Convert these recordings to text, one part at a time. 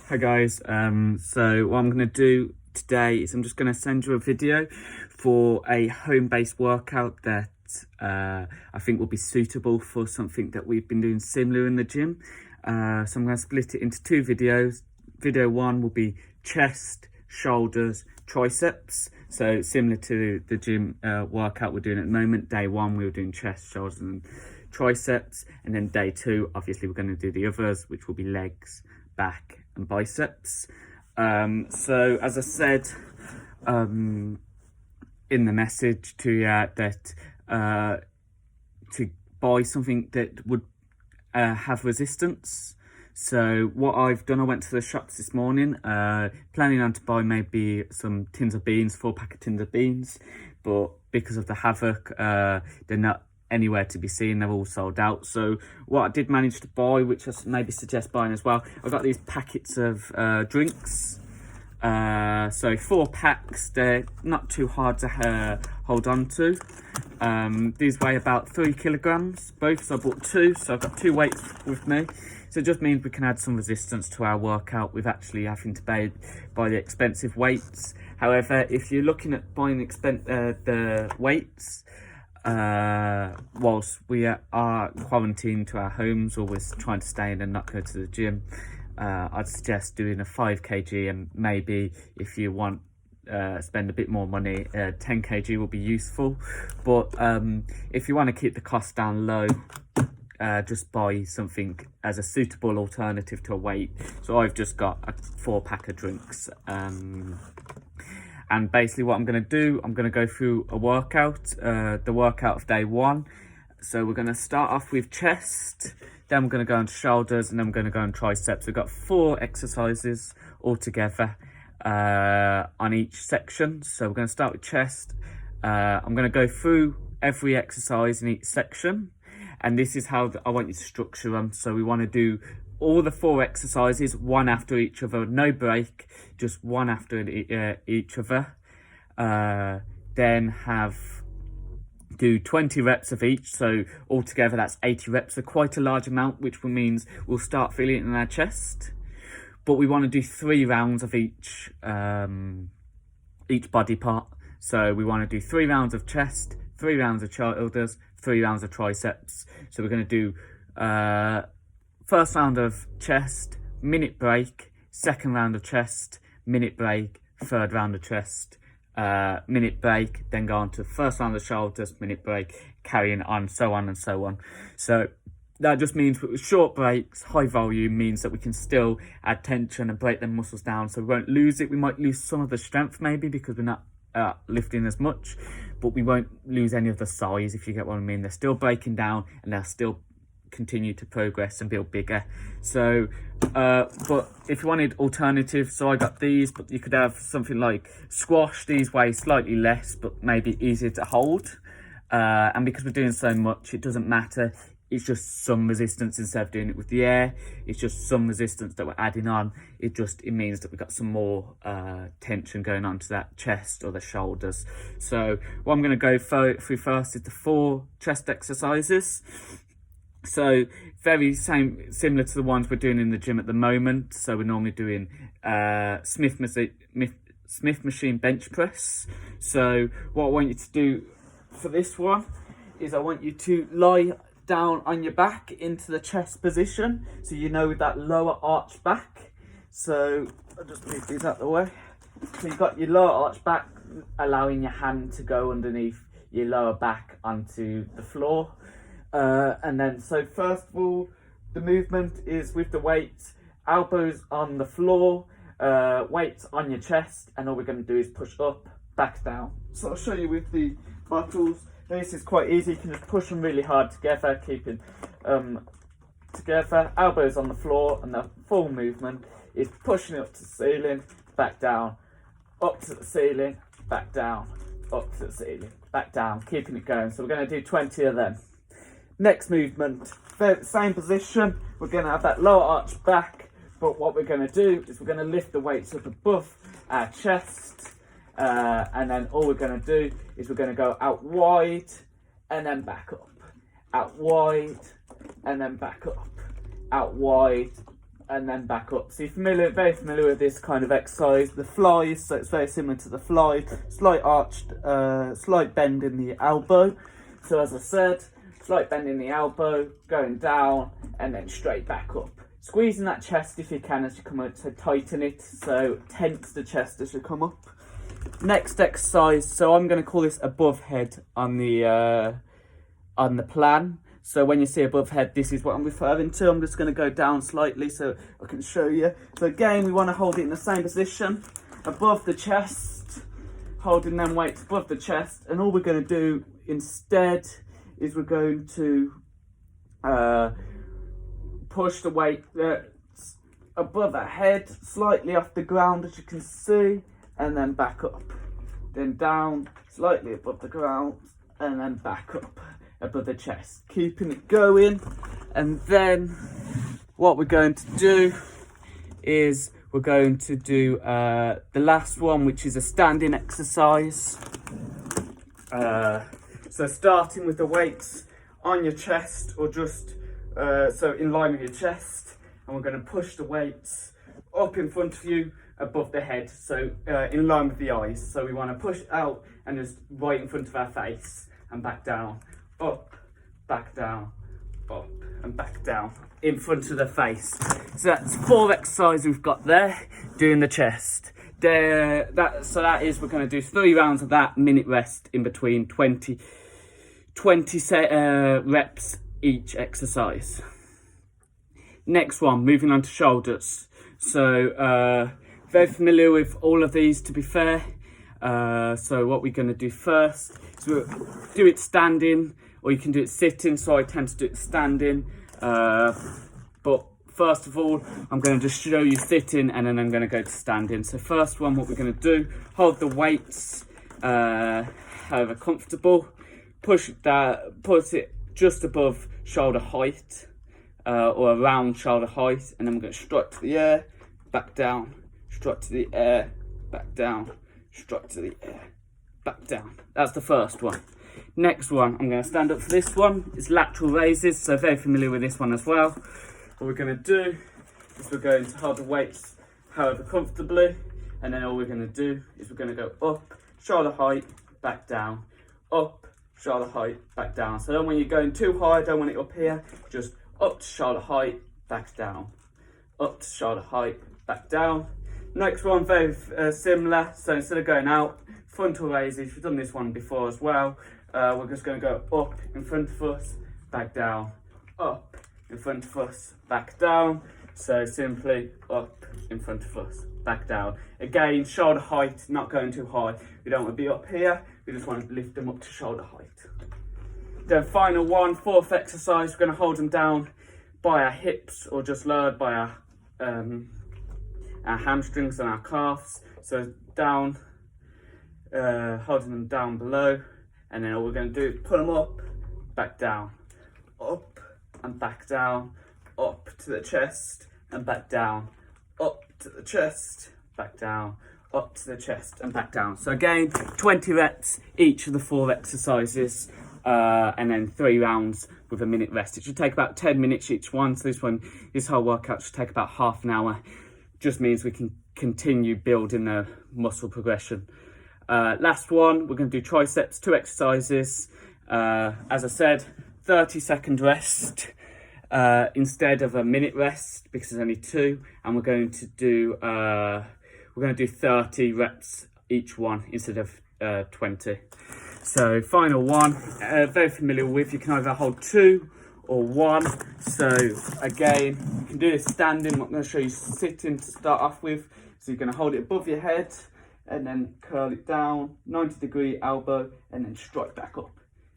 Hi guys, so what I'm going to do today is I'm just going to send you a video for a home-based workout that I think will be suitable for something that we've been doing similar in the gym. So I'm going to split it into two videos. Video one will be chest, shoulders, triceps. So similar to the gym workout we're doing at the moment. Day one we were doing chest, shoulders and triceps, and then day two obviously we're going to do the others, which will be legs, back and biceps. So as I said in the message to you, that to buy something that would have resistance. So what I've done, I went to the shops this morning, planning on to buy maybe some tins of beans, 4-pack of tins of beans, but because of the havoc, they're not anywhere to be seen. They're all sold out. So what I did manage to buy, which I maybe suggest buying as well, I got these packets of drinks. So 4 packs. They're not too hard to hold on to. These weigh about 3 kilograms both, so I bought 2, so I've got 2 weights with me. So it just means we can add some resistance to our workout with actually having to buy the expensive weights. However, if you're looking at buying the weights whilst we are quarantined to our homes, or we're trying to stay in and not go to the gym, I'd suggest doing a 5 kg, and maybe if you want spend a bit more money, 10 kg will be useful. But if you want to keep the cost down low, just buy something as a suitable alternative to a weight. So I've just got a 4-pack of drinks, and basically what I'm going to do, I'm going to go through a workout, the workout of day one. So we're going to start off with chest, then we're going to go on shoulders, and then we're going to go on triceps. We've got 4 exercises altogether on each section. So we're going to start with chest. I'm going to go through every exercise in each section, and this is how I want you to structure them. So we want to do all the 4 exercises, one after each other, no break, just one after each other. Then do 20 reps of each, so altogether that's 80 reps, so quite a large amount, which means we'll start feeling it in our chest. But we want to do 3 rounds of each body part. So we want to do 3 rounds of chest, 3 rounds of shoulders, 3 rounds of triceps. So we're going to do first round of chest, minute break, second round of chest, minute break, third round of chest, minute break, then go on to first round of shoulders, minute break, carrying on, so on and so on. So that just means with short breaks, high volume means that we can still add tension and break them muscles down, so we won't lose it. We might lose some of the strength maybe because we're not lifting as much, but we won't lose any of the size, if you get what I mean. They're still breaking down and they'll still continue to progress and build bigger. So but if you wanted alternatives, so I got these, but you could have something like squash. These weigh slightly less but maybe easier to hold, and because we're doing so much, it doesn't matter. It's just some resistance instead of doing it with the air. It's just some resistance that we're adding on. It means that we've got some more tension going on to that chest or the shoulders. So what I'm going to go through first is the 4 chest exercises. So very similar to the ones we're doing in the gym at the moment. So we're normally doing Smith machine bench press. So what I want you to do for this one is I want you to lie down on your back into the chest position, so with that lower arch back. So I'll just move these out of the way. So you've got your lower arch back, allowing your hand to go underneath your lower back onto the floor. And then, so first of all, the movement is with the weights, elbows on the floor, weights on your chest, and all we're going to do is push up, back, down. So I'll show you with the bottles. This is quite easy. You can just push them really hard together, keeping together, elbows on the floor, and the full movement is pushing it up to the ceiling, back down, up to the ceiling, back down, up to the ceiling, back down, keeping it going. So we're going to do 20 of them. Next movement, same position. We're going to have that lower arch back, but what we're going to do is we're going to lift the weights up above our chest, and then all we're going to do is we're going to go out wide and then back up, out wide and then back up, out wide and then back up. So you're very familiar with this kind of exercise. The flies, so it's very similar to the flies. Slight arched, slight bend in the elbow. So as I said, slight bend in the elbow, going down, and then straight back up. Squeezing that chest if you can as you come up, to tighten it, so tense the chest as you come up. Next exercise, so I'm going to call this above head on the plan. So when you see above head, this is what I'm referring to. I'm just going to go down slightly so I can show you. So again, we want to hold it in the same position, above the chest, holding them weights above the chest. And all we're going to do instead is we're going to push the weight above our head, slightly off the ground as you can see, and then back up. Then down, slightly above the ground, and then back up above the chest, keeping it going. And then what we're going to do is we're going to do the last one, which is a standing exercise. So starting with the weights on your chest, or just so in line with your chest, and we're going to push the weights up in front of you above the head, so in line with the eyes. So we want to push out and just right in front of our face, and back down, up, back down, up, and back down in front of the face. So that's 4 exercises we've got there doing the chest. So that is, we're going to do 3 rounds of that, minute rest in between, 20 reps each exercise. Next one, moving on to shoulders. So very familiar with all of these, to be fair. So what we're going to do first is we'll do it standing, or you can do it sitting. So I tend to do it standing, but first of all I'm going to just show you sitting, and then I'm going to go to standing. So first one, what we're going to do, hold the weights however comfortable, put it just above shoulder height, or around shoulder height, and then we're going to strike to the air, back down, strike to the air, back down, strike to the air, back down. That's the first one. Next one, I'm going to stand up for this one. It's lateral raises, so very familiar with this one as well. What we're going to do is we're going to hold the weights however comfortably, and then all we're going to do is we're going to go up, shoulder height, back down, up, shoulder height, back down. So then when you're going too high, I don't want it up here, just up to shoulder height, back down, up to shoulder height, back down. Next one, very similar. So instead of going out, frontal raises, we've done this one before as well. We're just going to go up in front of us, back down, up in front of us, back down. So simply up in front of us, back down. Again, shoulder height, not going too high. We don't want to be up here, we just want to lift them up to shoulder height. Then final one, 4th exercise, we're going to hold them down by our hips, or just lowered by our hamstrings and our calves. So down, holding them down below, and then all we're going to do is pull them up, back down, up and back down, up to the chest and back down, up to the chest, back down, up to the chest and back down. So again, 20 reps each of the 4 exercises, and then 3 rounds with a minute rest. It should take about 10 minutes each one. So this whole workout should take about half an hour. Just means we can continue building the muscle progression. Last one, we're going to do triceps, 2 exercises. As I said, 30-second rest instead of a minute rest, because there's only 2, and we're going to do 30 reps each one instead of 20. So final one, very familiar with. You can either hold 2 or 1. So again, you can do this standing. I'm going to show you sitting to start off with. So you're going to hold it above your head, and then curl it down, 90-degree elbow, and then strike back up.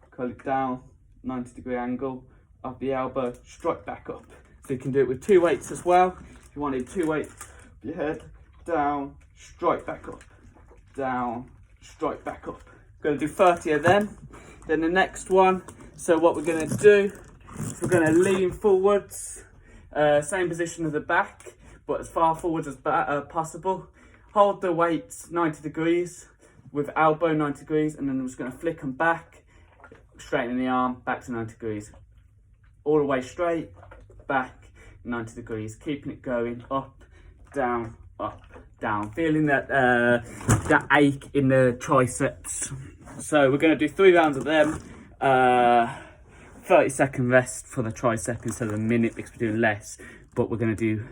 Curl it down, 90-degree angle of the elbow, strike back up. So you can do it with 2 weights as well. If you wanted 2 weights, your head, down, strike back up, down, strike back up. We're going to do 30 of them. Then the next one, so what we're going to do is we're going to lean forwards, same position as the back, but as far forward as possible. Hold the weights 90 degrees with elbow 90 degrees, and then I'm just going to flick them back, straighten the arm, back to 90 degrees. All the way straight, back, 90 degrees, keeping it going up, down, feeling that ache in the triceps. So we're going to do 3 rounds of them, 30-second rest for the tricep instead of a minute because we're doing less, but we're going to do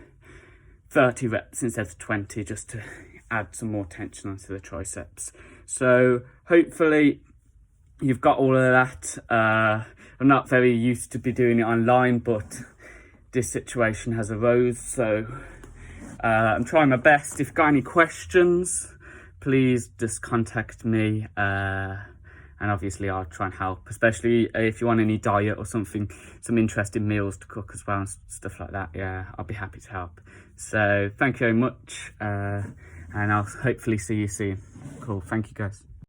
30 reps instead of 20 just to add some more tension onto the triceps. So hopefully you've got all of that. I'm not very used to be doing it online, but this situation has arose, so I'm trying my best. If you've got any questions, please just contact me, and obviously I'll try and help, especially if you want any diet or something, some interesting meals to cook as well and stuff like that. Yeah, I'll be happy to help. So thank you very much, and I'll hopefully see you soon. Cool, thank you guys.